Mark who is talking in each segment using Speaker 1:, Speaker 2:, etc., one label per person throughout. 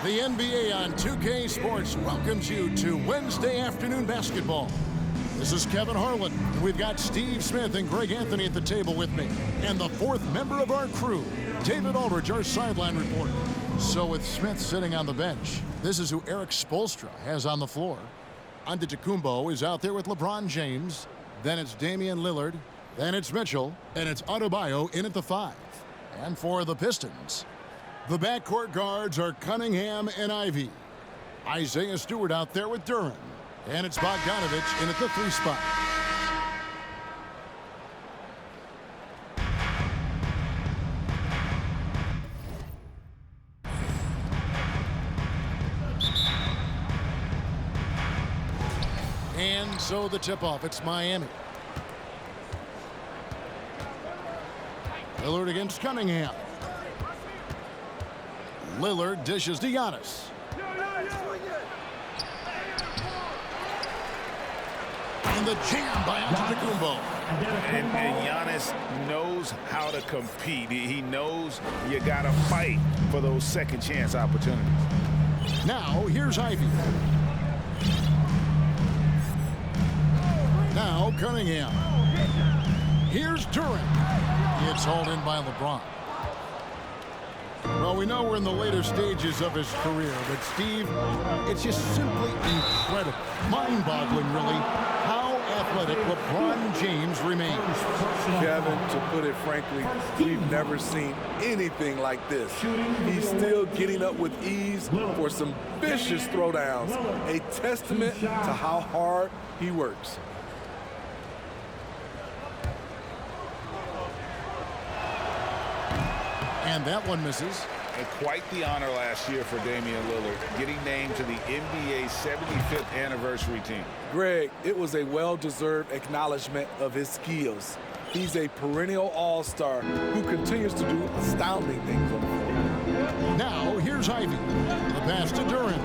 Speaker 1: The NBA on 2K Sports welcomes you to Wednesday afternoon basketball. This is Kevin Harlan. We've got Steve Smith and Greg Anthony at the table with me. And the fourth member of our crew, David Aldridge, our sideline reporter. So with Smith sitting on the bench, this is who Eric Spoelstra has on the floor. Antetokounmpo is out there with LeBron James. Then it's Damian Lillard. Then it's Mitchell. And it's Adebayo in at the 5. And for the Pistons, the backcourt guards are Cunningham and Ivy. Isaiah Stewart out there with Duran. And it's Bogdanovich in at the 3 spot. And so the tip-off, it's Miami. Lillard against Cunningham. Lillard dishes to Giannis. And the jam by Antetokounmpo.
Speaker 2: And Giannis knows how to compete. He knows you got to fight for those second chance opportunities.
Speaker 1: Now, here's Ivy. Now, Cunningham. Here's Duran. It's hauled in by LeBron. Well, we know we're in the later stages of his career, but Steve, it's just simply incredible, mind-boggling, really, how athletic LeBron James remains.
Speaker 3: Kevin, to put it frankly, we've never seen anything like this. He's still getting up with ease for some vicious throwdowns, a testament to how hard he works.
Speaker 1: And that one misses.
Speaker 2: And quite the honor last year for Damian Lillard, getting named to the NBA 75th anniversary team.
Speaker 3: Greg, it was a well-deserved acknowledgement of his skills. He's a perennial all-star who continues to do astounding things on the floor.
Speaker 1: Now, here's Ivy. The pass to Duran.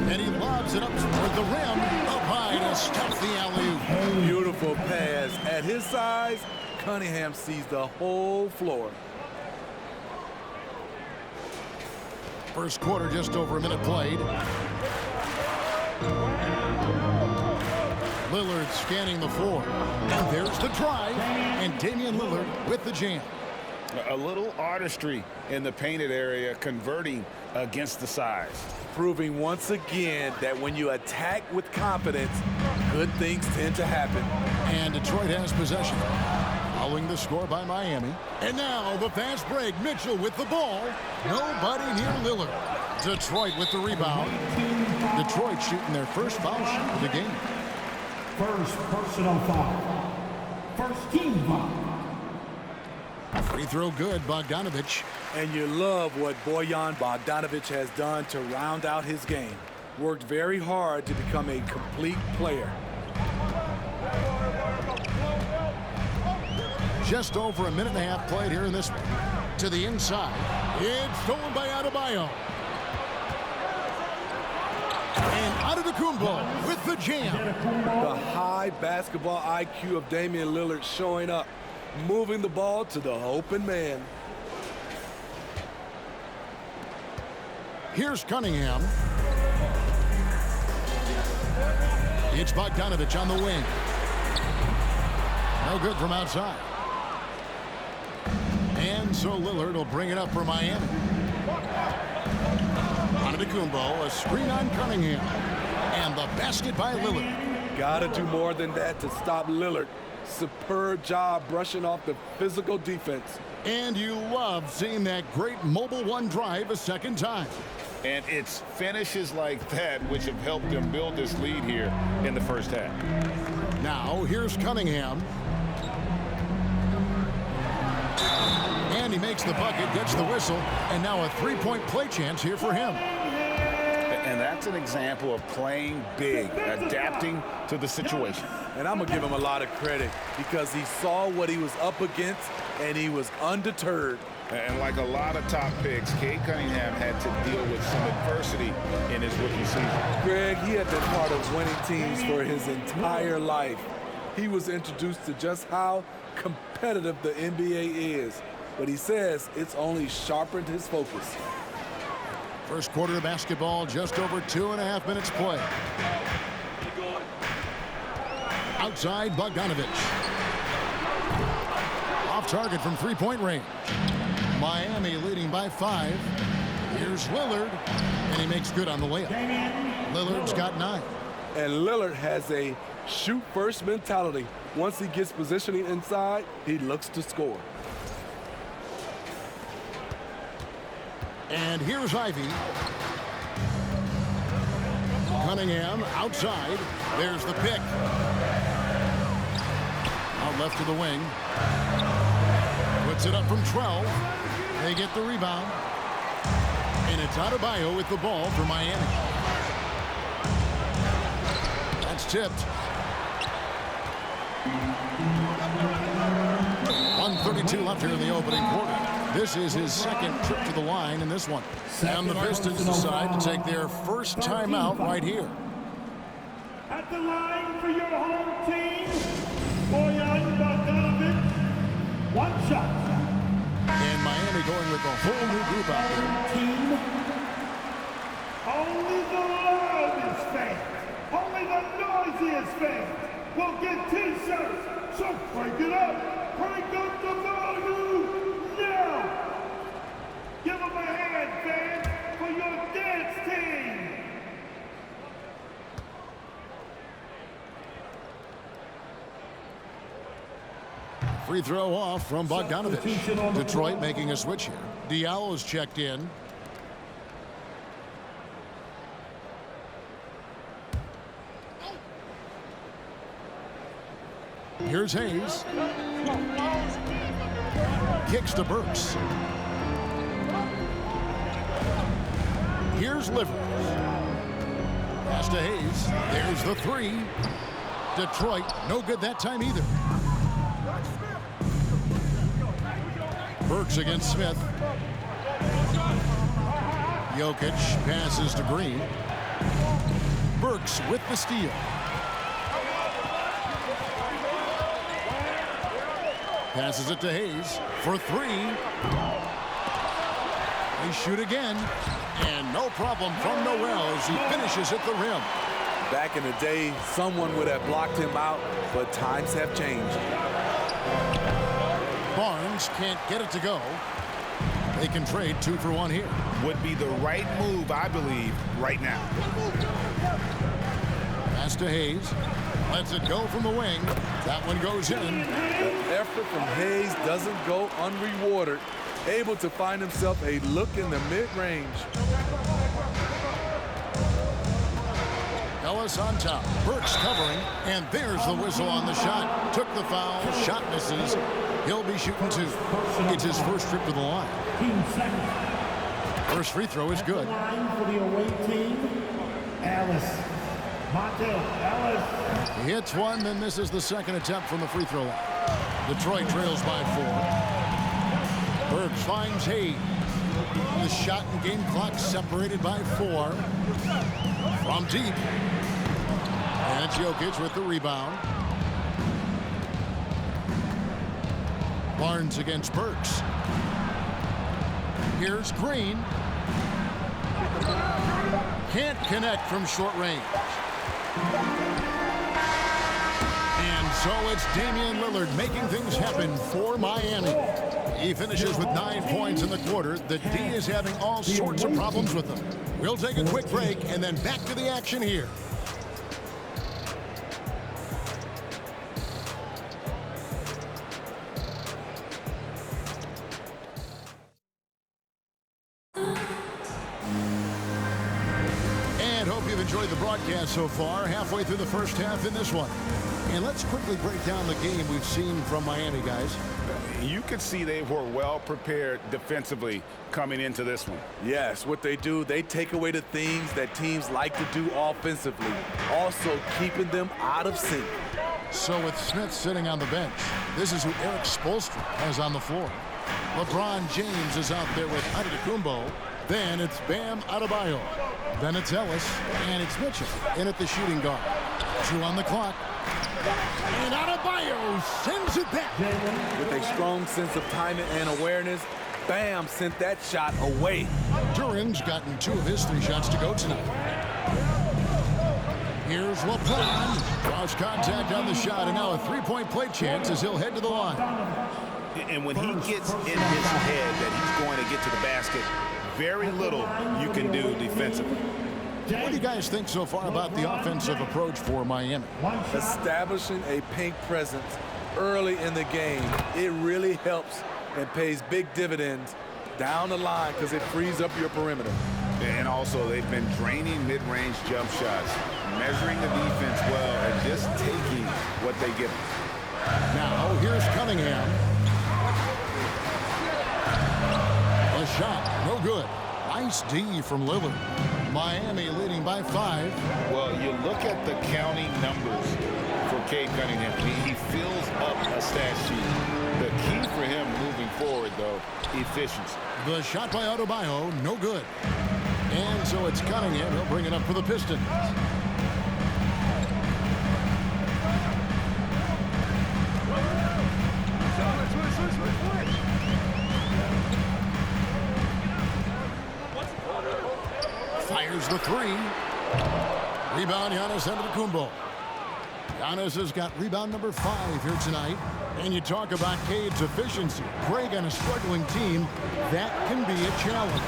Speaker 1: And he lobs it up toward the rim. Up high to stuff the alley-oop.
Speaker 3: Beautiful pass. At his size, Cunningham sees the whole floor.
Speaker 1: First quarter, just over a minute played. Lillard scanning the floor. And there's the drive. And Damian Lillard with the jam.
Speaker 2: A little artistry in the painted area, converting against the size.
Speaker 3: Proving once again that when you attack with confidence, good things tend to happen.
Speaker 1: And Detroit has possession. Following the score by Miami. And now the fast break. Mitchell with the ball. Nobody near Lillard. Detroit with the rebound. Detroit shooting their first foul shot of the game.
Speaker 4: First personal foul. First team foul.
Speaker 1: Free throw good, Bogdanovich.
Speaker 3: And you love what Bojan Bogdanovich has done to round out his game. Worked very hard to become a complete player.
Speaker 1: Just over a minute and a half played here in this one. To the inside. It's stolen by Adebayo. And Antetokounmpo with the jam.
Speaker 3: The high basketball IQ of Damian Lillard showing up, moving the ball to the open man.
Speaker 1: Here's Cunningham. It's Bogdanovich on the wing. No good from outside. And so Lillard will bring it up for Miami. Antetokounmpo, a screen on Cunningham. And the basket by Lillard.
Speaker 3: Gotta do more than that to stop Lillard. Superb job brushing off the physical defense.
Speaker 1: And you love seeing that great mobile one drive a second time.
Speaker 2: And it's finishes like that which have helped them build this lead here in the first half.
Speaker 1: Now, here's Cunningham. And he makes the bucket, gets the whistle, and now a three-point play chance here for him.
Speaker 2: And that's an example of playing big, adapting to the situation.
Speaker 3: And I'm going to give him a lot of credit because he saw what he was up against and he was undeterred.
Speaker 2: And like a lot of top picks, Cade Cunningham had to deal with some adversity in his rookie season.
Speaker 3: Greg, he had been part of winning teams for his entire life. He was introduced to just how competitive the NBA is. but he says it's only sharpened his focus.
Speaker 1: First quarter of basketball, just over 2.5 minutes play. Outside, Bogdanovich. Off target from three-point range. Miami leading by 5. Here's Lillard, and he makes good on the layup. Lillard's got 9.
Speaker 3: And Lillard has a shoot-first mentality. Once he gets positioning inside, he looks to score.
Speaker 1: And here's Ivy. Cunningham outside. There's the pick. Out left to the wing. Puts it up from 12. They get the rebound. And it's Adebayo with the ball for Miami. That's tipped. 1:32 left here in the opening quarter. This is his second trip to the line in this one. And the Pistons decide to take their first timeout right here.
Speaker 4: At the line for your home team, Bojan Bogdanovic, 1 shot.
Speaker 1: And Miami going with a whole new group out there.
Speaker 4: Team, only the loudest fans, only the noisiest fans will get T-shirts. So crank it up, crank up the volume now. Give them a hand, fans, for your dance team.
Speaker 1: Free throw off from Bogdanovich. Detroit making a switch here. Diallo's checked in. Here's Hayes. Kicks to Burks. Here's Livers. Pass to Hayes. There's the 3. Detroit, no good that time either. Burks against Smith. Jokic passes to Green. Burks with the steal. Passes it to Hayes for 3. They shoot again. And no problem from Noel as he finishes at the rim.
Speaker 3: Back in the day, someone would have blocked him out, but times have changed.
Speaker 1: Barnes can't get it to go. They can trade 2 for 1 here.
Speaker 2: Would be the right move, I believe, right now.
Speaker 1: Pass to Hayes. Lets it go from the wing. That one goes in.
Speaker 3: The effort from Hayes doesn't go unrewarded. Able to find himself a look in the mid-range.
Speaker 1: Ellis on top. Burks covering. And there's the whistle on the shot. Took the foul. Shot misses. He'll be shooting 2. It's his first trip to the line. First free throw is good.
Speaker 4: Line for the away team, Ellis. Monte Ellis.
Speaker 1: He hits one, then misses the second attempt from the free throw line. Detroit trails by 4. Burks finds Hayes. The shot and game clock separated by 4. From deep. And it's Jokic with the rebound. Barnes against Burks. Here's Green. Can't connect from short range. And so it's Damian Lillard making things happen for Miami. He finishes with 9 points in the quarter. The D is having all sorts of problems with them. We'll take a quick break and then back to the action here. Enjoyed the broadcast so far, halfway through the first half in this one. And let's quickly break down the game we've seen from Miami, guys.
Speaker 2: You could see they were well prepared defensively coming into this one.
Speaker 3: Yes, what they do, they take away the things that teams like to do offensively, also keeping them out of sync.
Speaker 1: So with Smith sitting on the bench, this is who Eric Spoelstra has on the floor. LeBron James is out there with Antetokounmpo. Then it's Bam Adebayo. Then it's Ellis, and it's Mitchell in at the shooting guard. 2 on the clock. And Adebayo sends it back.
Speaker 3: With a strong sense of timing and awareness, Bam sent that shot away.
Speaker 1: Duran's gotten 2 of his 3 shots to go tonight. Here's LeBron. Cross contact on the shot, and now a 3-point play chance as he'll head to the line.
Speaker 2: And when he gets in his head that he's going to get to the basket, very little you can do defensively.
Speaker 1: What do you guys think so far about the offensive approach for Miami?
Speaker 3: Establishing a paint presence early in the game, it really helps and pays big dividends down the line because it frees up your perimeter.
Speaker 2: And also, they've been draining mid-range jump shots, measuring the defense well, and just taking what they give them.
Speaker 1: Now, here's Cunningham. A shot, no good. Nice D from Lillard. Miami leading by 5.
Speaker 2: Well, you look at the counting numbers for Cade Cunningham. He fills up a stat sheet. The key for him moving forward, though, efficiency.
Speaker 1: The shot by Adebayo, no good. And so it's Cunningham. He'll bring it up for the Pistons. Fires the 3. Rebound, Giannis Antetokounmpo. Giannis has got rebound number 5 here tonight. And you talk about Cade's efficiency. Greg, on a struggling team, that can be a challenge.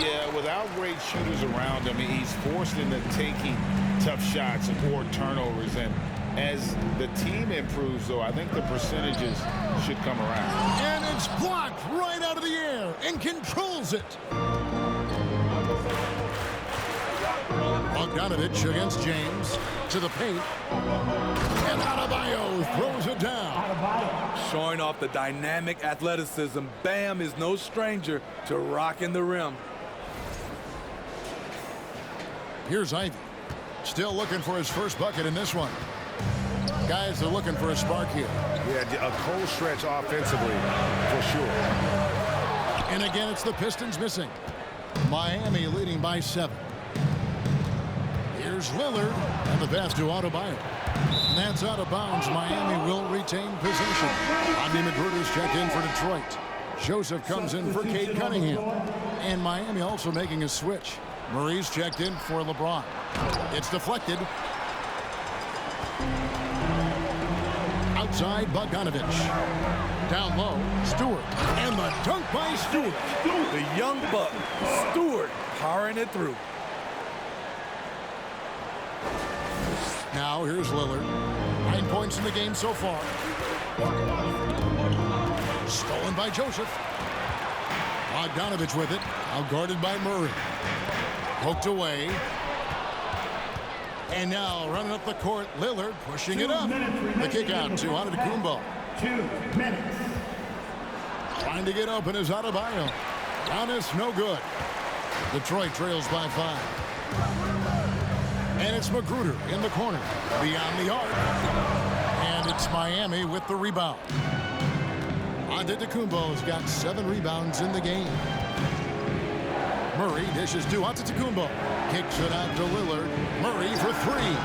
Speaker 2: Yeah, without great shooters around him, he's forced into taking tough shots or turnovers. And as the team improves, though, I think the percentages should come around.
Speaker 1: And it's blocked right out of the air and controls it. Bogdanovich against James to the paint. And Adebayo throws it down.
Speaker 3: Showing off the dynamic athleticism, Bam is no stranger to rocking the rim.
Speaker 1: Here's Ivy. Still looking for his first bucket in this one. Guys are looking for a spark here.
Speaker 2: Yeah, a cold stretch offensively, for sure.
Speaker 1: And again, it's the Pistons missing. Miami leading by 7. Here's Lillard, and the pass to Adebayo. And that's out of bounds. Miami will retain possession. Rodney McGruder's checked in for Detroit. Joseph comes in for Cade Cunningham. And Miami also making a switch. Murray's checked in for LeBron. It's deflected. Outside, Bogdanovich. Down low, Stewart. And the dunk by Stewart.
Speaker 3: The young buck, Stewart, powering it through.
Speaker 1: Now here's Lillard. 9 points in the game so far. Stolen by Joseph. Bogdanovich with it. Outguarded by Murray. Poked away. And now running up the court, Lillard pushing it up. The kick out to Antetokounmpo.
Speaker 4: 2 minutes.
Speaker 1: Trying to get open is Adebayo. Giannis, no good. Detroit trails by 5. And it's Magruder in the corner, beyond the arc. And it's Miami with the rebound. Antetokounmpo's got 7 rebounds in the game. Murray dishes to Antetokounmpo. Kicks it out to Lillard. Murray for 3.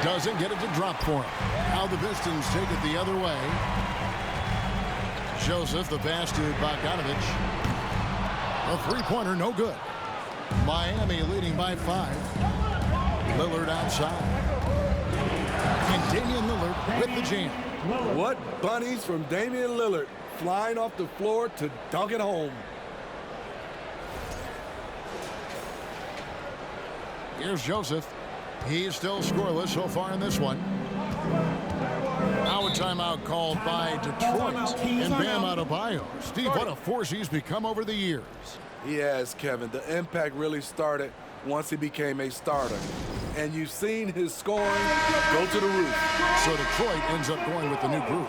Speaker 1: Doesn't get it to drop for him. Now the Pistons take it the other way. Joseph, the pass to Bogdanovich. A 3-pointer, no good. Miami leading by 5. Lillard outside. And Damian Lillard with the jam.
Speaker 3: What bunnies from Damian Lillard, flying off the floor to dunk it home.
Speaker 1: Here's Joseph. He's still scoreless so far in this one. Now a timeout called by Detroit. And Bam Adebayo. Steve, what a force he's become over the years.
Speaker 3: He has, Kevin. The impact really started once he became a starter. And you've seen his scoring go to the roof.
Speaker 1: So Detroit ends up going with the new group.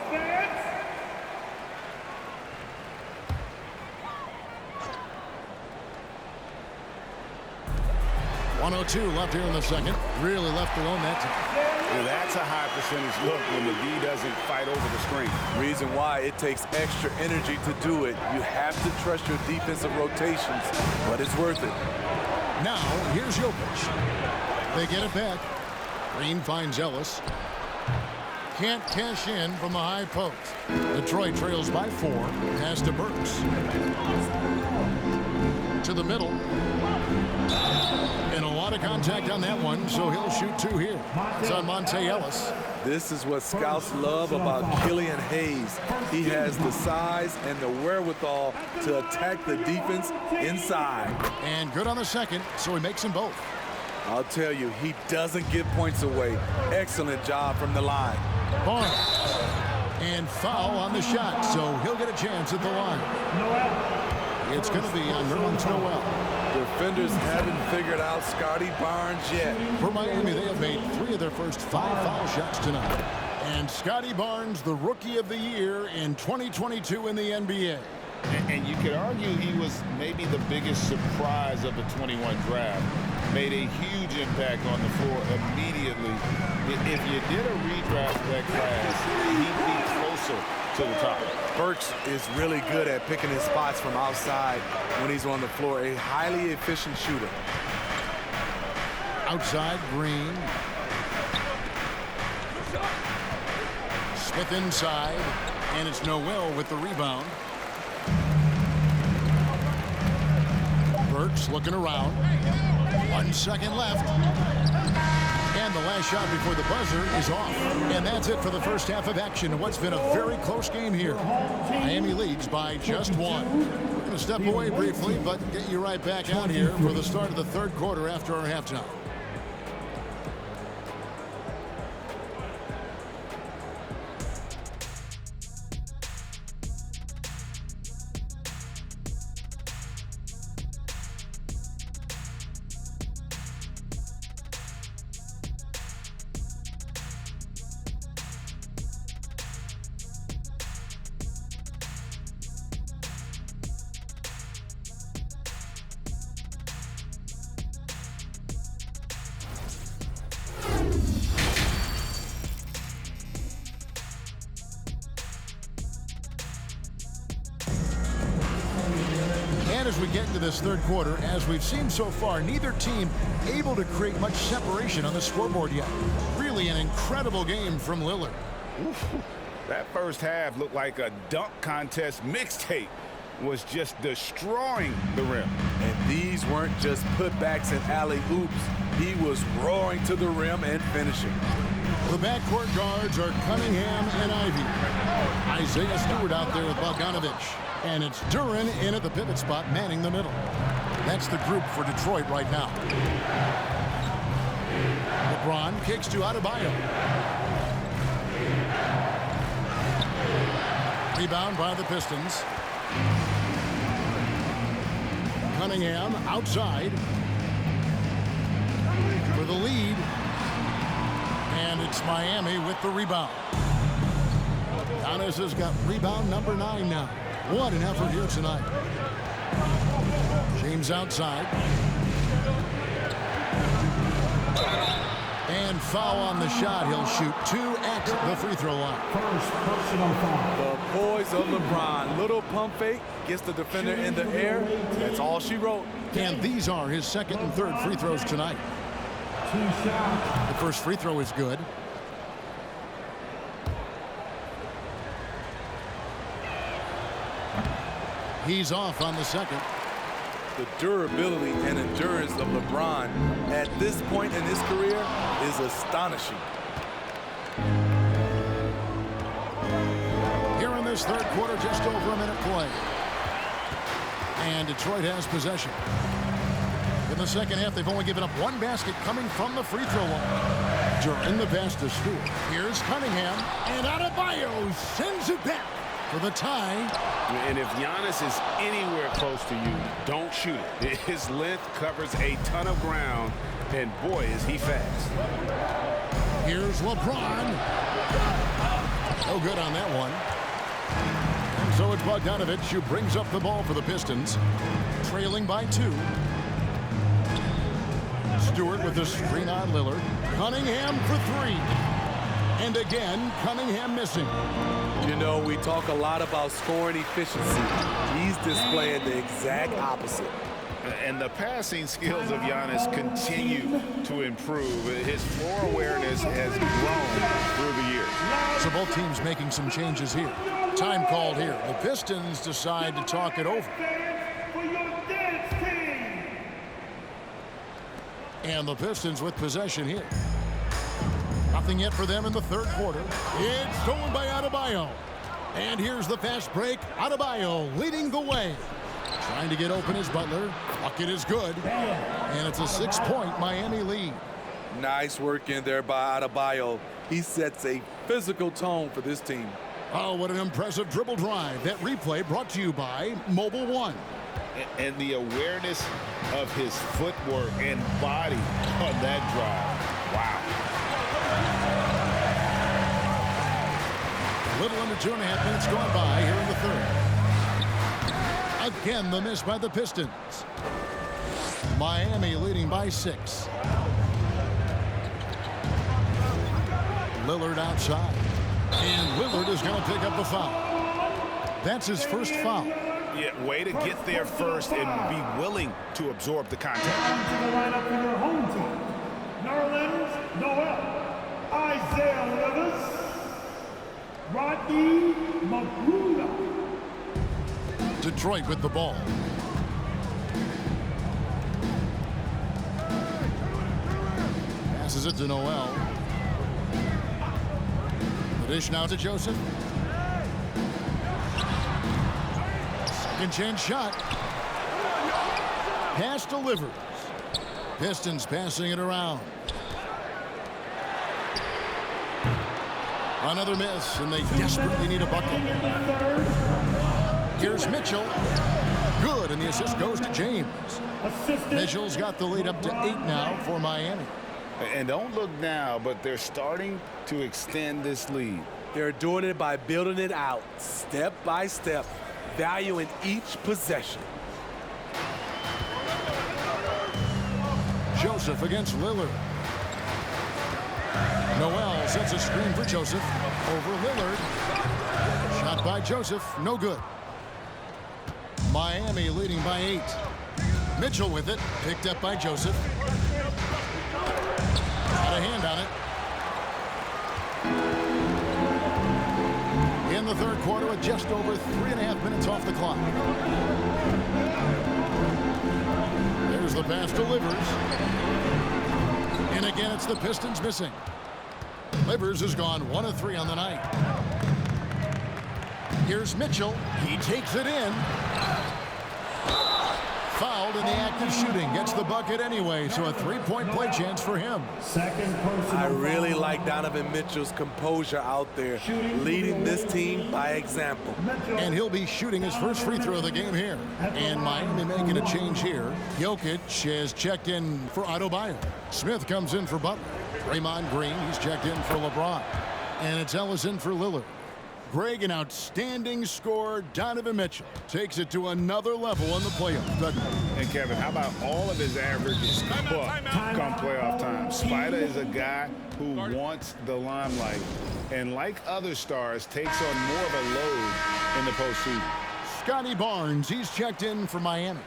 Speaker 1: .102 left here in the second. Really left alone that time.
Speaker 2: Well, that's a high percentage look when the D doesn't fight over the screen.
Speaker 3: Reason why it takes extra energy to do it. You have to trust your defensive rotations, but it's worth it.
Speaker 1: Now, here's Jokic. They get it back. Green finds Ellis. Can't cash in from the high post. Detroit trails by 4. Pass to Burks. To the middle. And a lot of contact on that one, so he'll shoot 2 here. It's on Monte Ellis.
Speaker 3: This is what scouts love about Killian Hayes. He has the size and the wherewithal to attack the defense inside.
Speaker 1: And good on the second, so he makes them both.
Speaker 3: I'll tell you, he doesn't give points away. Excellent job from the line.
Speaker 1: Barnes. And foul on the shot, so he'll get a chance at the line. It's going to be on Nerlens Noel.
Speaker 3: Defenders haven't figured out Scotty Barnes yet.
Speaker 1: For Miami, they have made 3 of their first 5 foul shots tonight. And Scotty Barnes, the Rookie of the Year in 2022 in the NBA.
Speaker 2: And you could argue he was maybe the biggest surprise of the 21 draft. Made a huge impact on the floor immediately. If you did a redraft that class, he'd be closer to the top.
Speaker 3: Burks is really good at picking his spots from outside when he's on the floor. A highly efficient shooter.
Speaker 1: Outside, Green. Smith inside. And it's Noel with the rebound. Burks looking around. 1 second left. And the last shot before the buzzer is off. And that's it for the first half of action in what's been a very close game here. Miami leads by just 1. We're going to step away briefly, but get you right back out here for the start of the third quarter after our halftime. As we get into this third quarter, as we've seen so far, neither team able to create much separation on the scoreboard yet. Really an incredible game from Lillard.
Speaker 2: Oof, that first half looked like a dunk contest mixtape. Was just destroying the rim.
Speaker 3: And these weren't just putbacks and alley-oops. He was roaring to the rim and finishing.
Speaker 1: The backcourt guards are Cunningham and Ivy. Isaiah Stewart out there with Bogdanovich. And it's Duren in at the pivot spot, manning the middle. That's the group for Detroit right now. LeBron kicks to Adebayo. Rebound by the Pistons. Cunningham outside for the lead. And it's Miami with the rebound. Giannis has got rebound number 9 now. What an effort here tonight. James outside. And foul on the shot. He'll shoot 2 at the free throw line.
Speaker 4: First personal foul.
Speaker 3: The poise of LeBron. Little pump fake. Gets the defender in the air. That's all she wrote.
Speaker 1: And these are his second and third free throws tonight.
Speaker 4: 2 shots.
Speaker 1: The first free throw is good. He's off on the second.
Speaker 3: The durability and endurance of LeBron at this point in his career is astonishing.
Speaker 1: Here in this third quarter, just over a minute play. And Detroit has possession. In the second half, they've only given up 1 basket coming from the free throw line. During the pass to Stewart. Here's Cunningham. And Adebayo sends it back for the tie.
Speaker 5: And if Giannis is anywhere close to you, don't shoot it. His length covers a ton of ground, and boy, is he fast.
Speaker 1: Here's LeBron. No good on that one. And so it's Bogdanovich who brings up the ball for the Pistons, trailing by 2. Stewart with the screen on Lillard. Cunningham for 3. And again, Cunningham missing.
Speaker 3: You know, we talk a lot about scoring efficiency. He's displaying the exact opposite.
Speaker 2: And the passing skills of Giannis continue to improve. His floor awareness has grown through the years.
Speaker 1: So both teams making some changes here. Time called here. The Pistons decide to talk it over. And the Pistons with possession here. Nothing yet for them in the third quarter. It's stolen by Adebayo. And here's the fast break. Adebayo leading the way. Trying to get open is Butler. Bucket is good. And it's a 6-point Miami lead.
Speaker 3: Nice work in there by Adebayo. He sets a physical tone for this team.
Speaker 1: Oh, what an impressive dribble drive. That replay brought to you by Mobile One.
Speaker 2: And the awareness of his footwork and body on that drive. Wow.
Speaker 1: A little under 2.5 minutes gone by here in the third. Again, the miss by the Pistons. Miami leading by 6. Lillard outside. And Lillard is going to pick up the foul. That's his first foul.
Speaker 5: Yeah, way to get there first and be willing to absorb the contact.
Speaker 4: To the lineup for your home team. Nerlens Noel, Isaiah Levis, Rodney Magruder.
Speaker 1: Detroit with the ball. Passes it to Noel. The dish now to Joseph. Second chance shot. Pass delivers. Pistons passing it around. Another miss, and they desperately need a bucket. Here's Mitchell. Good, and the assist goes to James. Mitchell's got the lead up to 8 now for Miami.
Speaker 2: And don't look now, but they're starting to extend this lead.
Speaker 3: They're doing it by building it out, step by step, valuing each possession.
Speaker 1: Joseph against Lillard. Noel sets a screen for Joseph. Over Lillard. Shot by Joseph. No good. Miami leading by 8. Mitchell with it. Picked up by Joseph. Got a hand on it. In the third quarter with just over 3.5 minutes off the clock. There's the pass to Livers. And again, it's the Pistons missing. Livers has gone 1 of 3 on the night. Here's Mitchell. He takes it in. Fouled in the act of shooting. Gets the bucket anyway, so a 3-point play chance for him.
Speaker 3: I really like Donovan Mitchell's composure out there, leading this team by example.
Speaker 1: And he'll be shooting his first free throw of the game here. And Miami making a change here. Jokic has checked in for Adebayo. Smith comes in for Butler. Draymond Green, he's checked in for LeBron. And it's Ellis in for Lillard. Greg, an outstanding scorer. Donovan Mitchell takes it to another level in the playoffs.
Speaker 2: And Kevin, how about all of his averages come playoff time? Spider is a guy who wants the limelight, and like other stars, takes on more of a load in the postseason.
Speaker 1: Scotty Barnes, he's checked in for Miami.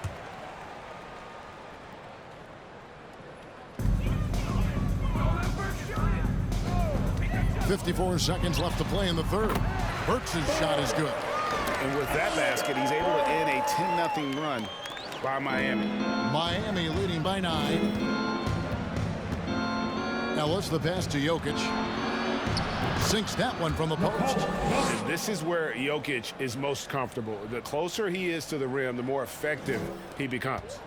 Speaker 1: .54 seconds left to play in the third. Burks' shot is good.
Speaker 5: And with that basket, he's able to end a 10-0 run by Miami.
Speaker 1: Miami leading by 9. Now let's the pass to Jokic. Sinks that one from the post.
Speaker 5: And this is where Jokic is most comfortable. The closer he is to the rim, the more effective he becomes.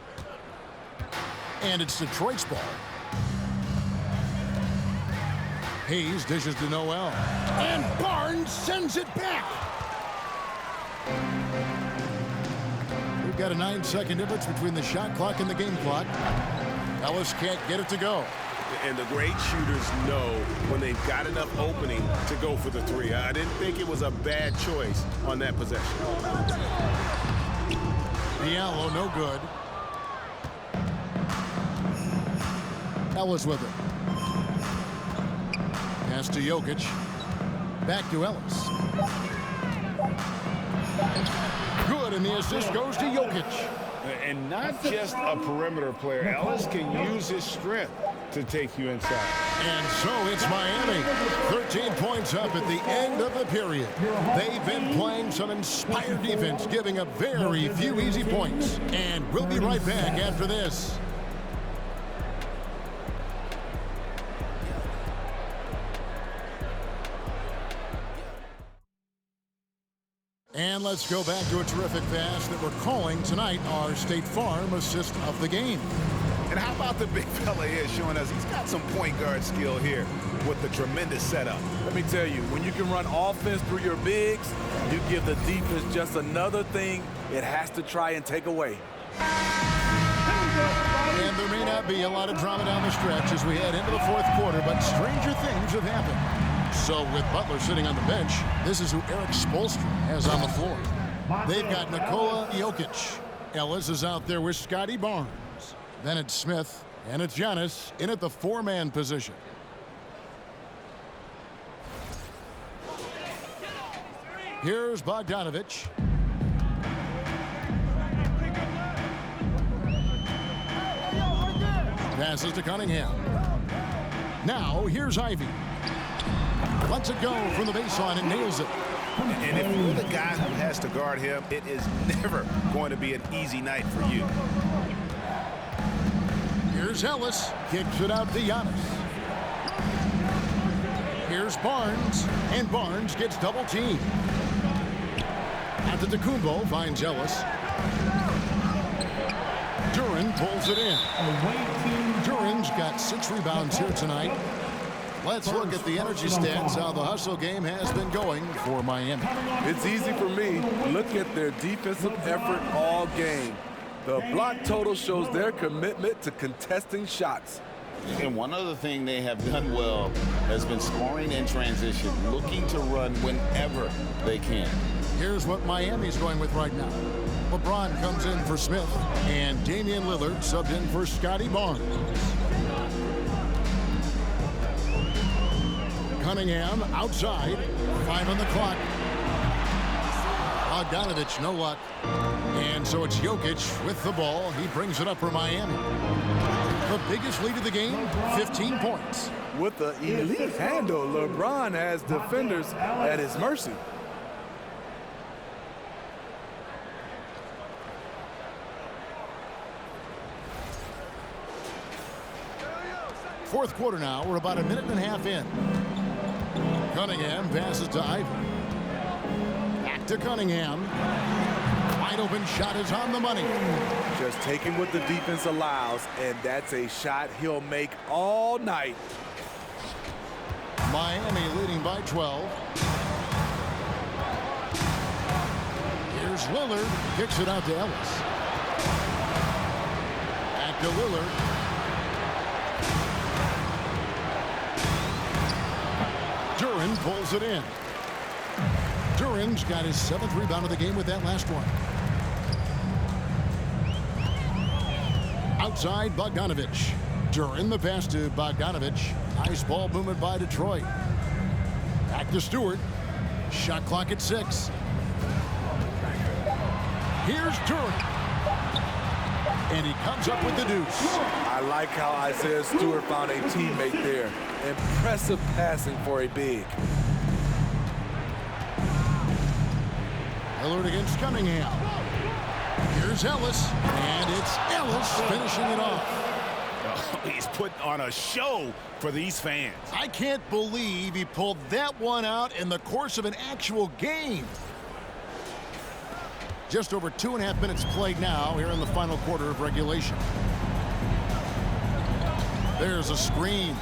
Speaker 1: And it's Detroit's ball. Hayes dishes to Noel. And Barnes sends it back. We've got a 9-second difference between the shot clock and the game clock. Ellis can't get it to go.
Speaker 5: And the great shooters know when they've got enough opening to go for the three. I didn't think it was a bad choice on that possession.
Speaker 1: Diallo, no good. Ellis with it. Pass to Jokic. Back to Ellis. Good, and the assist goes to Jokic.
Speaker 2: And not just a perimeter player. Ellis can use his strength to take you inside.
Speaker 1: And so it's Miami. 13 points up at the end of the period. They've been playing some inspired defense, giving up very few easy points. And we'll be right back after this. And let's go back to a terrific pass that we're calling tonight our State Farm assist of the game.
Speaker 5: And how about the big fella here showing us he's got some point guard skill here with the tremendous setup.
Speaker 3: Let me tell you, when you can run offense through your bigs, you give the defense just another thing it has to try and take away.
Speaker 1: And there may not be a lot of drama down the stretch as we head into the fourth quarter, but stranger things have happened. So with Butler sitting on the bench, this is who Eric Spoelstra has on the floor. They've got Nikola Jokic. Ellis is out there with Scotty Barnes. Then it's Smith, and it's Giannis in at the four-man position. Here's Bogdanovich. Passes to Cunningham. Now here's Ivy. Lets it go from the baseline and nails it.
Speaker 5: And if you're the guy who has to guard him, it is never going to be an easy night for you.
Speaker 1: Here's Ellis. Kicks it out to Giannis. Here's Barnes. And Barnes gets double teamed. Antetokounmpo finds Ellis. Duren pulls it in. Duren's got 6 rebounds here tonight. Let's look at the energy stats, how the hustle game has been going for Miami.
Speaker 3: It's easy for me. Look at their defensive effort all game. The block total shows their commitment to contesting shots.
Speaker 2: And one other thing they have done well has been scoring in transition, looking to run whenever they can.
Speaker 1: Here's what Miami's going with right now. LeBron comes in for Smith, and Damian Lillard subbed in for Scotty Barnes. Cunningham outside, 5 on the clock. Bogdanovich, no luck. And so it's Jokic with the ball. He brings it up for Miami. The biggest lead of the game, 15 points.
Speaker 3: With the elite handle, LeBron has defenders at his mercy.
Speaker 1: Fourth quarter now. We're about a minute and a half in. Cunningham passes to Ivy. Back to Cunningham. Wide open shot is on the money.
Speaker 3: Just taking what the defense allows, and that's a shot he'll make all night.
Speaker 1: Miami leading by 12. Here's Lillard. Kicks it out to Ellis. Back to Lillard. Duren pulls it in. Duren's got his 7th rebound of the game with that last one. Outside, Bogdanovich. Duren the pass to Bogdanovich. Nice ball movement by Detroit. Back to Stewart. Shot clock at 6. Here's Duren. And he comes up with the deuce.
Speaker 3: I like how Isaiah Stewart found a teammate there. Impressive passing for a big.
Speaker 1: Lillard against Cunningham. Here's Ellis. And it's Ellis finishing it off.
Speaker 5: Oh, he's putting on a show for these fans.
Speaker 1: I can't believe he pulled that one out in the course of an actual game. Just over 2.5 minutes played now here in the final quarter of regulation. There's a screen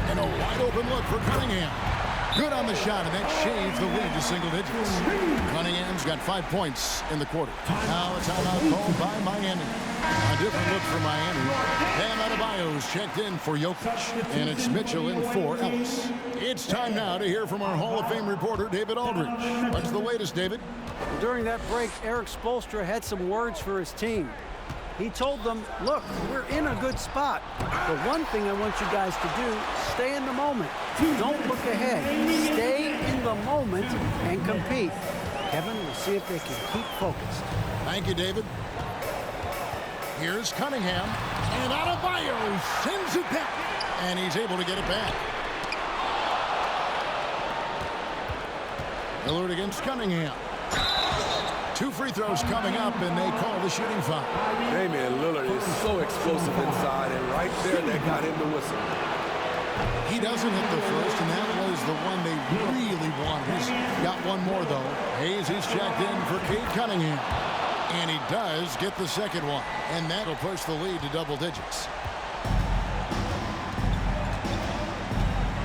Speaker 1: and a wide open look for Cunningham. Good on the shot, and that shaves the lead to single digits. Cunningham's got 5 points in the quarter. Now a timeout called by Miami. A different look for Miami. Bam Adebayo's checked in for Jokic, and it's Mitchell in for Ellis. It's time now to hear from our Hall of Fame reporter, David Aldridge. What's the latest, David?
Speaker 6: During that break, Eric Spoelstra had some words for his team. He told them, look, we're in a good spot. The one thing I want you guys to do, stay in the moment. Don't look ahead. Stay in the moment and compete. Kevin, we'll see if they can keep focused.
Speaker 1: Thank you, David. Here's Cunningham. And Adebayo sends it back. And he's able to get it back. Lillard against Cunningham. 2 free throws coming up, and they call the shooting foul.
Speaker 3: Damian Lillard is so explosive inside, and right there, that got him the whistle.
Speaker 1: He doesn't hit the first, and that was the one they really wanted. He's got one more, though. Hayes is checked in for Cade Cunningham. And he does get the second one, and that'll push the lead to double digits.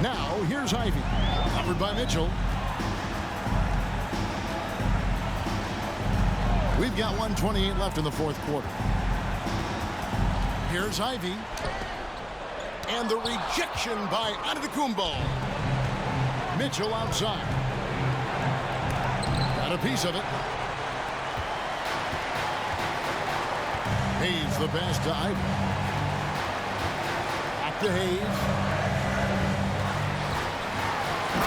Speaker 1: Now, here's Ivy, covered by Mitchell. We've got 1:28 left in the fourth quarter. Here's Ivy. And the rejection by Antetokounmpo. Mitchell outside. Got a piece of it. Hayes the pass to Ivy. Back to Hayes.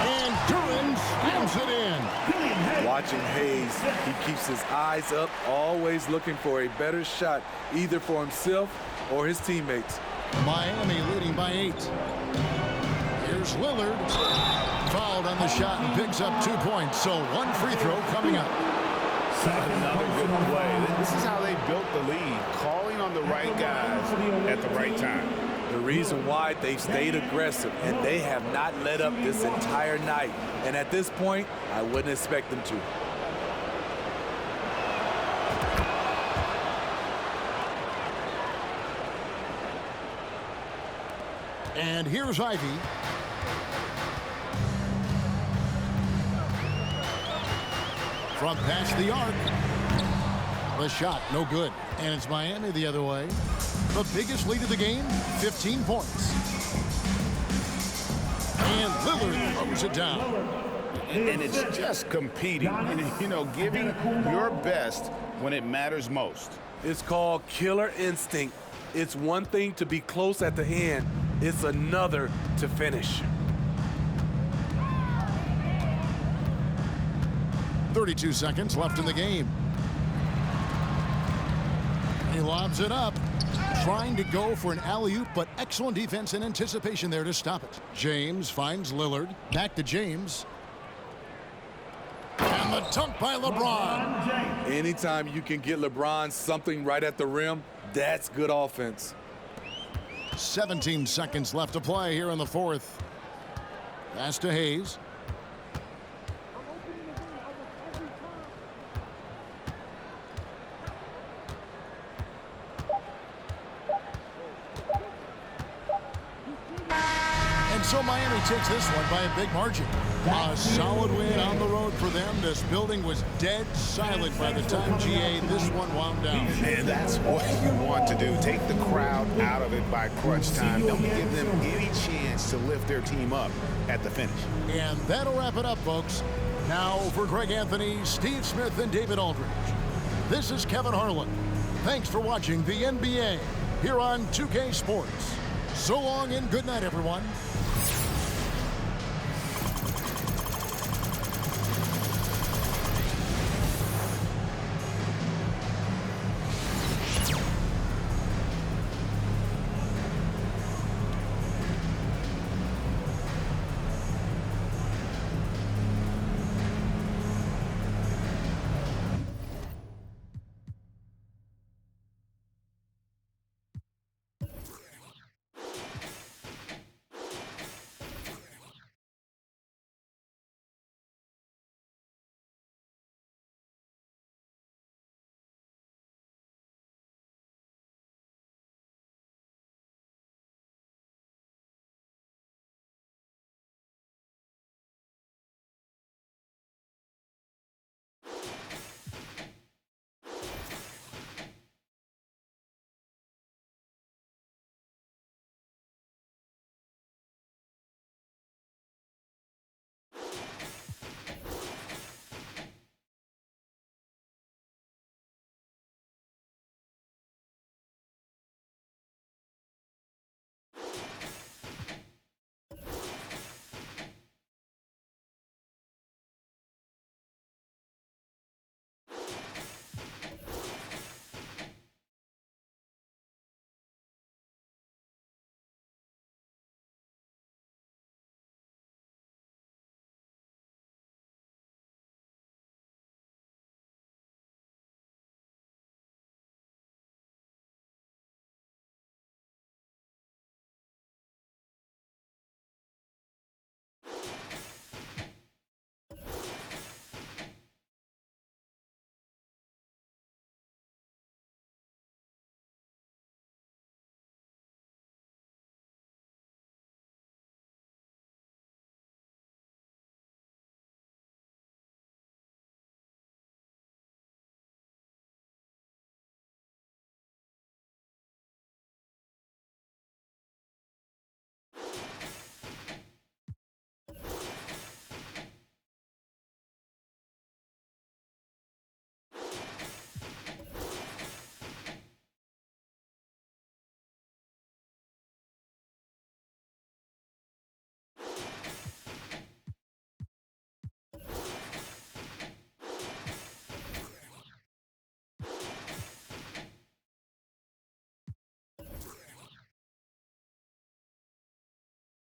Speaker 1: And Duran slams it in.
Speaker 3: Watching Hayes, he keeps his eyes up, always looking for a better shot, either for himself or his teammates.
Speaker 1: Miami leading by 8. Here's Lillard. Fouled on the shot and picks up 2 points. So 1 free throw coming up.
Speaker 5: Another good play. This is how they built the lead, calling on the right guys at the right time.
Speaker 3: The reason why they've stayed aggressive, and they have not let up this entire night. And at this point, I wouldn't expect them to.
Speaker 1: And here's Ivy. From past the arc. The shot, no good. And it's Miami the other way. The biggest lead of the game, 15 points. And Lillard throws it down.
Speaker 5: And it's just competing, you know, giving your best when it matters most.
Speaker 3: It's called killer instinct. It's one thing to be close at the end. It's another to finish.
Speaker 1: 32 seconds left in the game. He lobs it up, trying to go for an alley-oop, but excellent defense and anticipation there to stop it. James finds Lillard. Back to James. And the dunk by LeBron.
Speaker 3: Anytime you can get LeBron something right at the rim, that's good offense.
Speaker 1: 17 seconds left to play here in the fourth. Pass to Hayes. And so Miami takes this one by a big margin. A solid win on the road for them. This building was dead silent by the time GA this one wound down.
Speaker 5: And that's what you want to do. Take the crowd out of it by crunch time. Don't give them any chance to lift their team up at the finish.
Speaker 1: And that'll wrap it up, folks. Now for Greg Anthony, Steve Smith, and David Aldridge. This is Kevin Harlan. Thanks for watching the NBA here on 2K Sports. So long and good night, everyone.